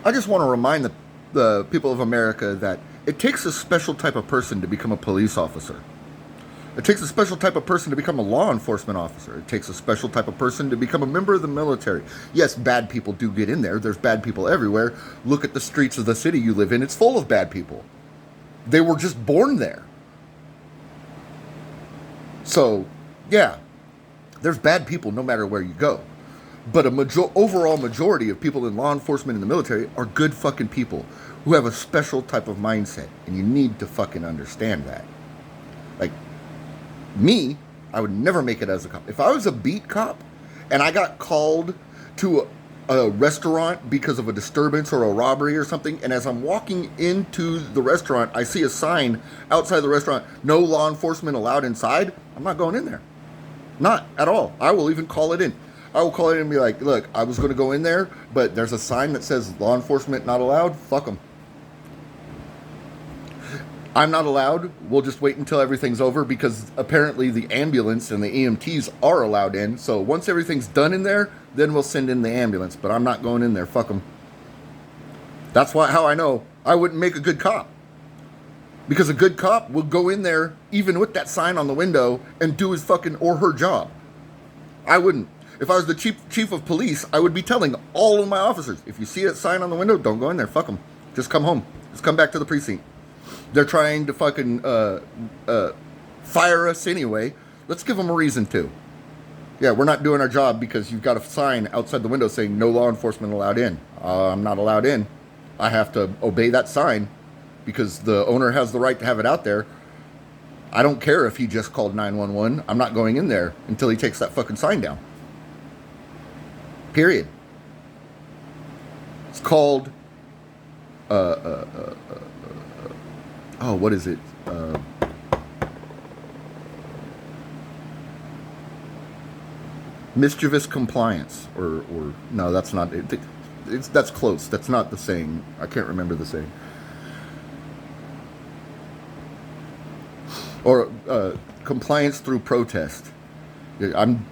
I just want to remind the people of America that it takes a special type of person to become a police officer. It takes a special type of person to become a law enforcement officer. It takes a special type of person to become a member of the military. Yes, bad people do get in there. There's bad people everywhere. Look at the streets of the city you live in. It's full of bad people. They were just born there. So, yeah, there's bad people no matter where you go. But overall majority of people in law enforcement and the military are good fucking people who have a special type of mindset. And you need to fucking understand that. Like, me, I would never make it as a cop. If I was a beat cop and I got called to a restaurant because of a disturbance or a robbery or something, and as I'm walking into the restaurant, I see a sign outside the restaurant, no law enforcement allowed inside, I'm not going in there. Not at all. I will even call it in. I will call it in and be like, look, I was going to go in there, but there's a sign that says law enforcement not allowed. Fuck them. I'm not allowed. We'll just wait until everything's over because apparently the ambulance and the EMTs are allowed in. So once everything's done in there, then we'll send in the ambulance. But I'm not going in there. Fuck them. That's how I know I wouldn't make a good cop. Because a good cop will go in there, even with that sign on the window, and do his fucking or her job. I wouldn't. If I was the chief of police, I would be telling all of my officers, if you see that sign on the window, don't go in there. Fuck them. Just come home. Just come back to the precinct. They're trying to fucking fire us anyway. Let's give them a reason to. Yeah, we're not doing our job because you've got a sign outside the window saying no law enforcement allowed in. I'm not allowed in. I have to obey that sign because the owner has the right to have it out there. I don't care if he just called 911. I'm not going in there until he takes that fucking sign down. Period. It's called oh, what is it? Mischievous compliance, or no, that's not it. That's close. That's not the saying. I can't remember the saying. Or compliance through protest. I'm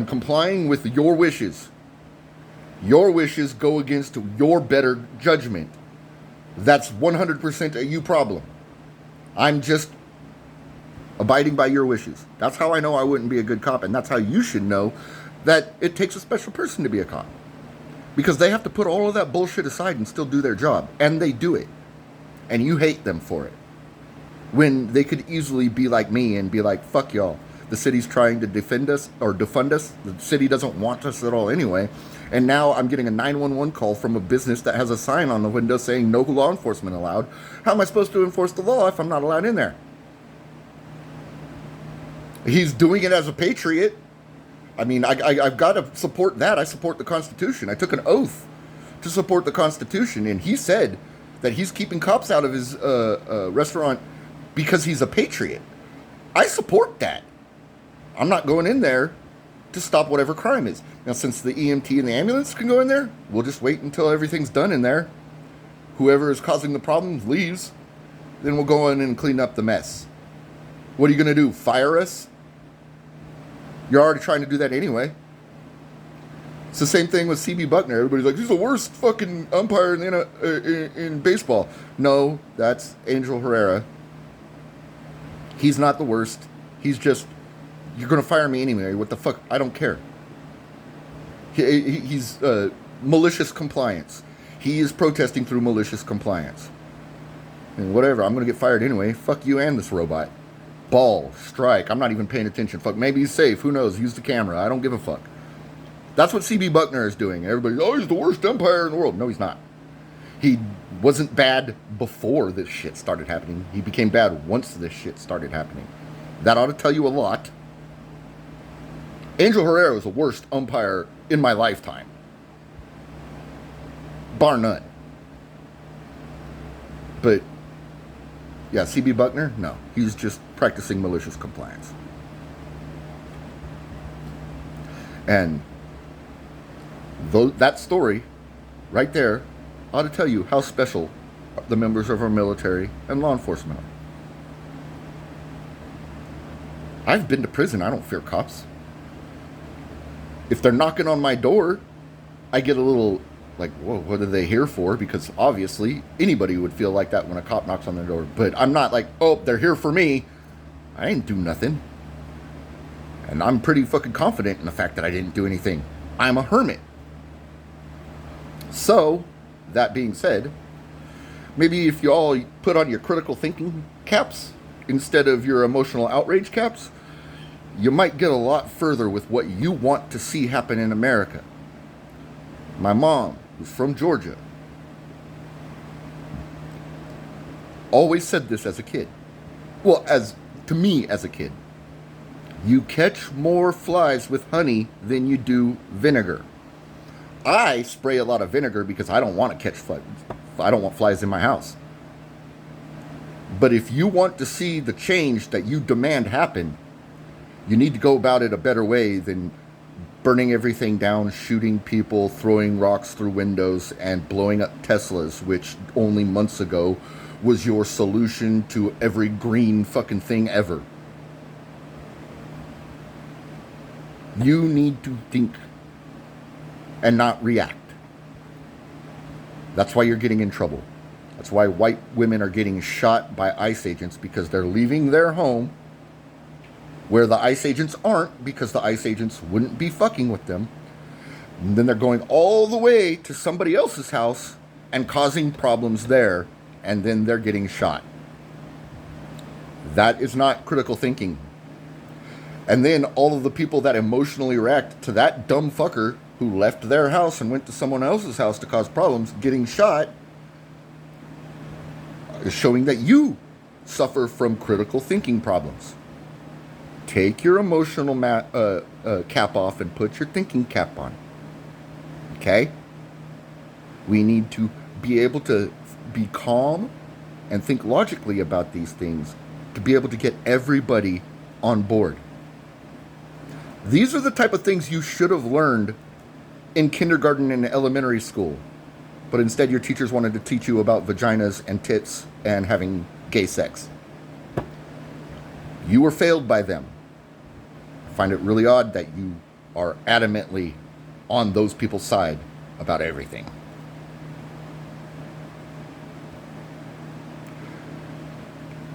complying with your wishes. Your wishes go against your better judgment. That's 100% a you problem. I'm just abiding by your wishes. That's how I know I wouldn't be a good cop, and that's how you should know that it takes a special person to be a cop. Because they have to put all of that bullshit aside and still do their job. And they do it. And you hate them for it. When they could easily be like me and be like, fuck y'all. The city's trying to defend us or defund us. The city doesn't want us at all anyway. And now I'm getting a 911 call from a business that has a sign on the window saying no law enforcement allowed. How am I supposed to enforce the law if I'm not allowed in there? He's doing it as a patriot. I mean, I've got to support that. I support the Constitution. I took an oath to support the Constitution. And he said that he's keeping cops out of his restaurant because he's a patriot. I support that. I'm not going in there to stop whatever crime is. Now, since the EMT and the ambulance can go in there, we'll just wait until everything's done in there. Whoever is causing the problems leaves. Then we'll go in and clean up the mess. What are you going to do? Fire us? You're already trying to do that anyway. It's the same thing with CB Buckner. Everybody's like, he's the worst fucking umpire in baseball. No, that's Angel Herrera. He's not the worst. He's just, you're going to fire me anyway. What the fuck? I don't care. He's malicious compliance. He is protesting through malicious compliance. And whatever, I'm going to get fired anyway. Fuck you and this robot. Ball, strike. I'm not even paying attention. Fuck, maybe he's safe. Who knows? Use the camera. I don't give a fuck. That's what CB Buckner is doing. Everybody's, oh, he's the worst umpire in the world. No, he's not. He wasn't bad before this shit started happening. He became bad once this shit started happening. That ought to tell you a lot. Angel Herrera was the worst umpire in my lifetime. Bar none. But, yeah, CB Buckner, no. He's just practicing malicious compliance. And that story right there ought to tell you how special the members of our military and law enforcement are. I've been to prison. I don't fear cops. If they're knocking on my door, I get a little Like, whoa, what are they here for? Because obviously anybody would feel like that when a cop knocks on their door. But I'm not like, oh, they're here for me. I didn't do nothing. And I'm pretty fucking confident in the fact that I didn't do anything. I'm a hermit. So, that being said, maybe if you all put on your critical thinking caps instead of your emotional outrage caps, you might get a lot further with what you want to see happen in America. My mom, who's from Georgia, always said this as a kid. Well, to me as a kid. You catch more flies with honey than you do vinegar. I spray a lot of vinegar because I don't want to catch flies. I don't want flies in my house. But if you want to see the change that you demand happen, you need to go about it a better way than burning everything down, shooting people, throwing rocks through windows, and blowing up Teslas, which only months ago was your solution to every green fucking thing ever. You need to think and not react. That's why you're getting in trouble. That's why white women are getting shot by ICE agents, because they're leaving their home where the ICE agents aren't, because the ICE agents wouldn't be fucking with them. And then they're going all the way to somebody else's house and causing problems there, and then they're getting shot. That is not critical thinking. And then all of the people that emotionally react to that dumb fucker who left their house and went to someone else's house to cause problems getting shot is showing that you suffer from critical thinking problems. Take your emotional cap off and put your thinking cap on. Okay? We need to be able to be calm and think logically about these things to be able to get everybody on board. These are the type of things you should have learned in kindergarten and elementary school. But instead your teachers wanted to teach you about vaginas and tits and having gay sex. You were failed by them. I find it really odd that you are adamantly on those people's side about everything.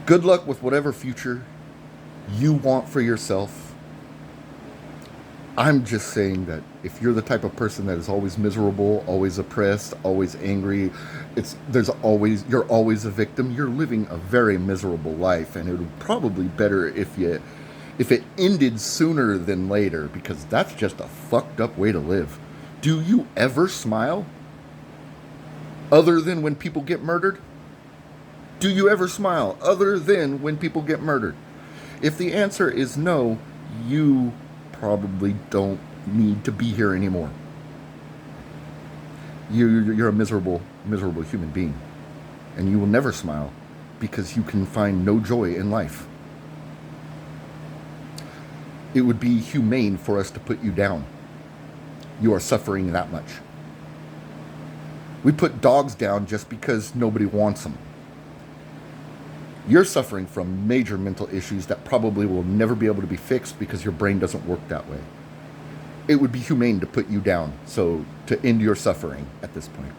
Good luck with whatever future you want for yourself. I'm just saying that if you're the type of person that is always miserable, always oppressed, always angry, you're always a victim, you're living a very miserable life, and it would probably be better if it ended sooner than later, because that's just a fucked up way to live. Do you ever smile? Other than when people get murdered? Do you ever smile other than when people get murdered? If the answer is no, you probably don't need to be here anymore. You're a miserable human being. And you will never smile because you can find no joy in life. It would be humane for us to put you down. You are suffering that much. We put dogs down just because nobody wants them. You're suffering from major mental issues that probably will never be able to be fixed because your brain doesn't work that way. It would be humane to put you down, so to end your suffering at this point.